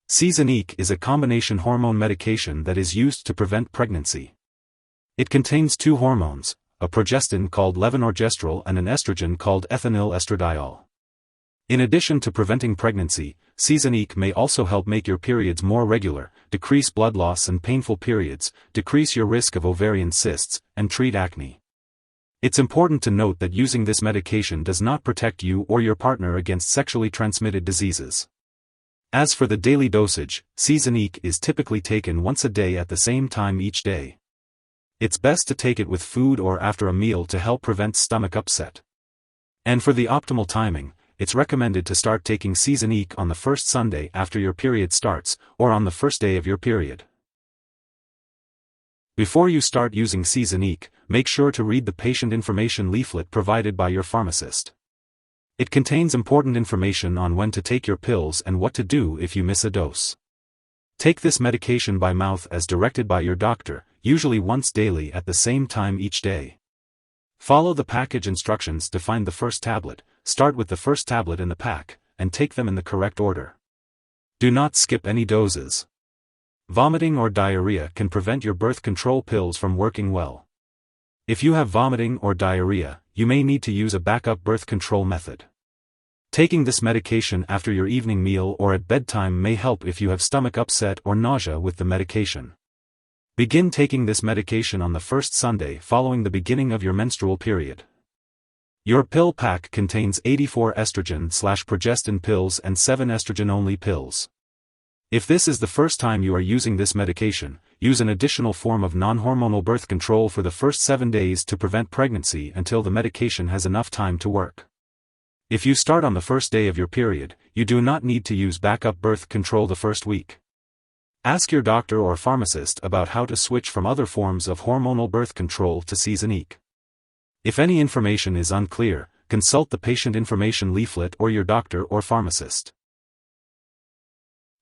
Seasonique is a combination hormone medication that is used to prevent pregnancy. It contains two hormones, a progestin called levonorgestrel and an estrogen called ethinyl estradiol. In addition to preventing pregnancy, Seasonique may also help make your periods more regular, decrease blood loss and painful periods, decrease your risk of ovarian cysts, and treat acne. It's important to note that using this medication does not protect you or your partner against sexually transmitted diseases. As for the daily dosage, Seasonique is typically taken once a day at the same time each day. It's best to take it with food or after a meal to help prevent stomach upset. And for the optimal timing, it's recommended to start taking Seasonique on the first Sunday after your period starts, or on the first day of your period. Before you start using Seasonique, make sure to read the patient information leaflet provided by your pharmacist. It contains important information on when to take your pills and what to do if you miss a dose. Take this medication by mouth as directed by your doctor, usually once daily at the same time each day. Follow the package instructions to find the first tablet, start with the first tablet in the pack, and take them in the correct order. Do not skip any doses. Vomiting or diarrhea can prevent your birth control pills from working well. If you have vomiting or diarrhea, you may need to use a backup birth control method. Taking this medication after your evening meal or at bedtime may help if you have stomach upset or nausea with the medication. Begin taking this medication on the first Sunday following the beginning of your menstrual period. Your pill pack contains 84 estrogen/progestin pills and 7 estrogen-only pills. If this is the first time you are using this medication, use an additional form of non-hormonal birth control for the first 7 days to prevent pregnancy until the medication has enough time to work. If you start on the first day of your period, you do not need to use backup birth control the first week. Ask your doctor or pharmacist about how to switch from other forms of hormonal birth control to Seasonique. If any information is unclear, consult the patient information leaflet or your doctor or pharmacist.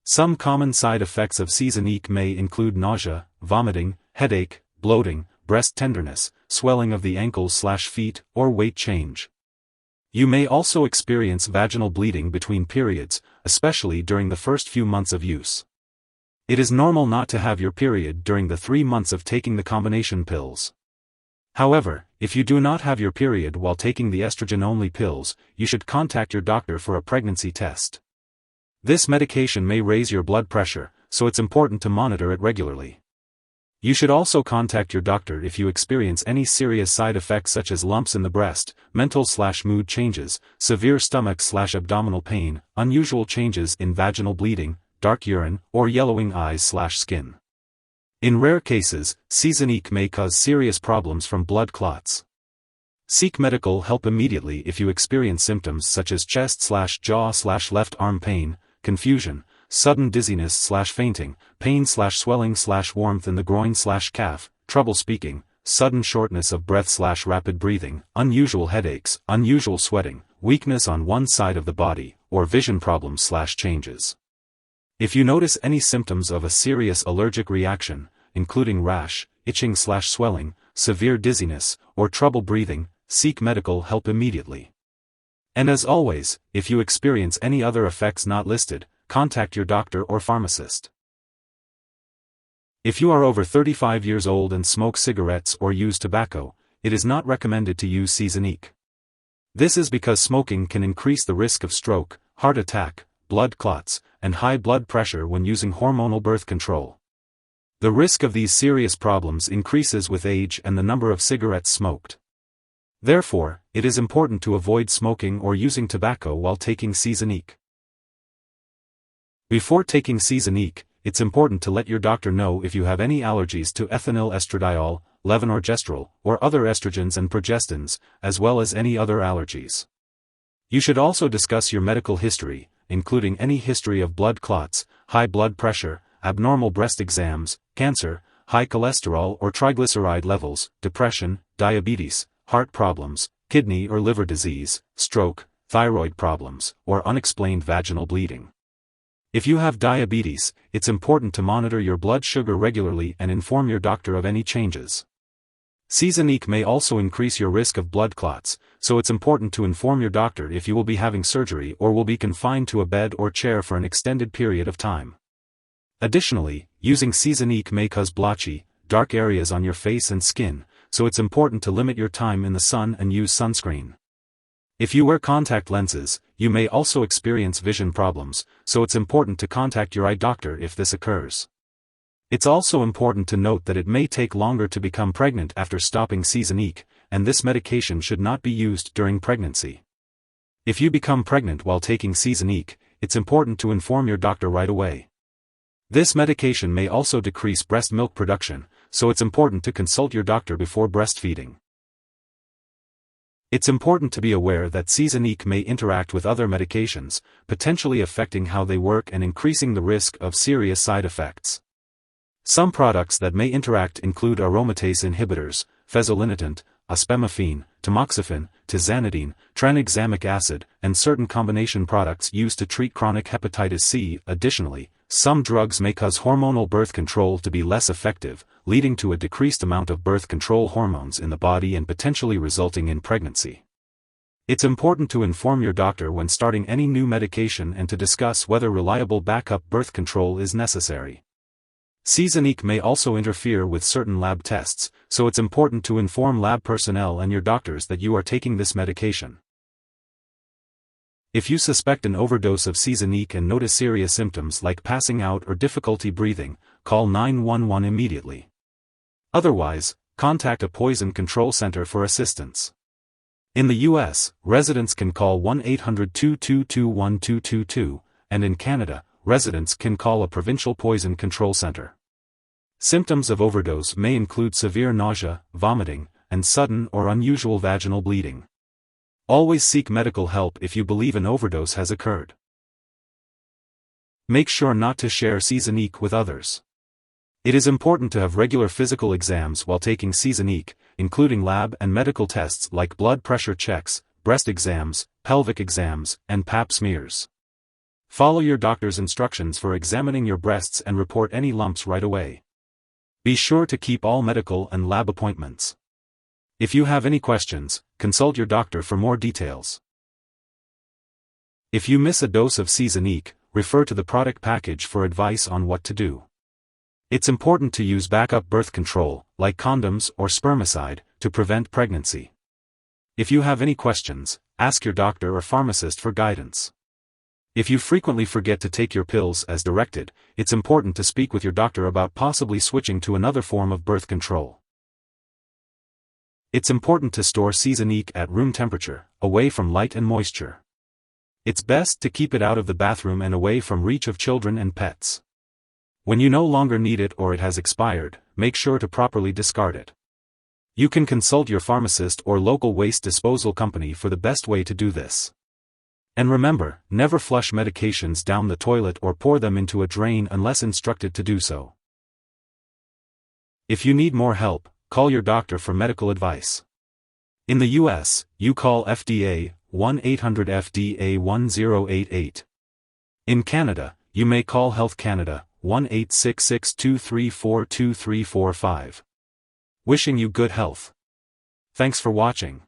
Some common side effects of Seasonique may include nausea, vomiting, headache, bloating, breast tenderness, swelling of the ankles/feet, or weight change. You may also experience vaginal bleeding between periods, especially during the first few months of use. It is normal not to have your period during the 3 months of taking the combination pills. However, if you do not have your period while taking the estrogen-only pills, you should contact your doctor for a pregnancy test. This medication may raise your blood pressure, so it's important to monitor it regularly. You should also contact your doctor if you experience any serious side effects such as lumps in the breast, mental/mood changes, severe stomach/abdominal pain, unusual changes in vaginal bleeding, dark urine, or yellowing eyes/skin. In rare cases, Seasonique may cause serious problems from blood clots. Seek medical help immediately if you experience symptoms such as chest/jaw/left arm pain, confusion, sudden dizziness/fainting, pain/swelling/warmth in the groin/calf, trouble speaking, sudden shortness of breath/rapid breathing, unusual headaches, unusual sweating, weakness on one side of the body, or vision problems/changes. If you notice any symptoms of a serious allergic reaction, including rash, itching/swelling, severe dizziness, or trouble breathing, seek medical help immediately. And as always, if you experience any other effects not listed, contact your doctor or pharmacist. If you are over 35 years old and smoke cigarettes or use tobacco, it is not recommended to use Seasonique. This is because smoking can increase the risk of stroke, heart attack, blood clots, and high blood pressure when using hormonal birth control. The risk of these serious problems increases with age and the number of cigarettes smoked. Therefore, it is important to avoid smoking or using tobacco while taking Seasonique. Before taking Seasonique, it's important to let your doctor know if you have any allergies to ethinyl estradiol, levonorgestrel, or other estrogens and progestins, as well as any other allergies. You should also discuss your medical history, including any history of blood clots, high blood pressure, abnormal breast exams, cancer, high cholesterol or triglyceride levels, depression, diabetes, heart problems, kidney or liver disease, stroke, thyroid problems, or unexplained vaginal bleeding. If you have diabetes, it's important to monitor your blood sugar regularly and inform your doctor of any changes. Seasonique may also increase your risk of blood clots, so it's important to inform your doctor if you will be having surgery or will be confined to a bed or chair for an extended period of time. Additionally, using Seasonique may cause blotchy, dark areas on your face and skin, so it's important to limit your time in the sun and use sunscreen. If you wear contact lenses, you may also experience vision problems, so it's important to contact your eye doctor if this occurs. It's also important to note that it may take longer to become pregnant after stopping Seasonique, and this medication should not be used during pregnancy. If you become pregnant while taking Seasonique, it's important to inform your doctor right away. This medication may also decrease breast milk production, so it's important to consult your doctor before breastfeeding. It's important to be aware that Seasonique may interact with other medications, potentially affecting how they work and increasing the risk of serious side effects. Some products that may interact include aromatase inhibitors, fezolinetant, ospemifene, tamoxifen, tizanidine, tranexamic acid, and certain combination products used to treat chronic hepatitis C. Additionally, some drugs may cause hormonal birth control to be less effective, leading to a decreased amount of birth control hormones in the body and potentially resulting in pregnancy. It's important to inform your doctor when starting any new medication and to discuss whether reliable backup birth control is necessary. Seasonique may also interfere with certain lab tests, so it's important to inform lab personnel and your doctors that you are taking this medication. If you suspect an overdose of Seasonique and notice serious symptoms like passing out or difficulty breathing, call 911 immediately. Otherwise, contact a poison control center for assistance. In the US, residents can call 1-800-222-1222, and in Canada, residents can call a provincial poison control center. Symptoms of overdose may include severe nausea, vomiting, and sudden or unusual vaginal bleeding. Always seek medical help if you believe an overdose has occurred. Make sure not to share Seasonique with others. It is important to have regular physical exams while taking Seasonique, including lab and medical tests like blood pressure checks, breast exams, pelvic exams, and pap smears. Follow your doctor's instructions for examining your breasts and report any lumps right away. Be sure to keep all medical and lab appointments. If you have any questions, consult your doctor for more details. If you miss a dose of Seasonique, refer to the product package for advice on what to do. It's important to use backup birth control, like condoms or spermicide, to prevent pregnancy. If you have any questions, ask your doctor or pharmacist for guidance. If you frequently forget to take your pills as directed, it's important to speak with your doctor about possibly switching to another form of birth control. It's important to store Seasonique at room temperature, away from light and moisture. It's best to keep it out of the bathroom and away from reach of children and pets. When you no longer need it or it has expired, make sure to properly discard it. You can consult your pharmacist or local waste disposal company for the best way to do this. And remember, never flush medications down the toilet or pour them into a drain unless instructed to do so. If you need more help, call your doctor for medical advice. In the US, you call FDA, 1-800-FDA-1088. In Canada, you may call Health Canada, 1-866-234-2345. Wishing you good health. Thanks for watching.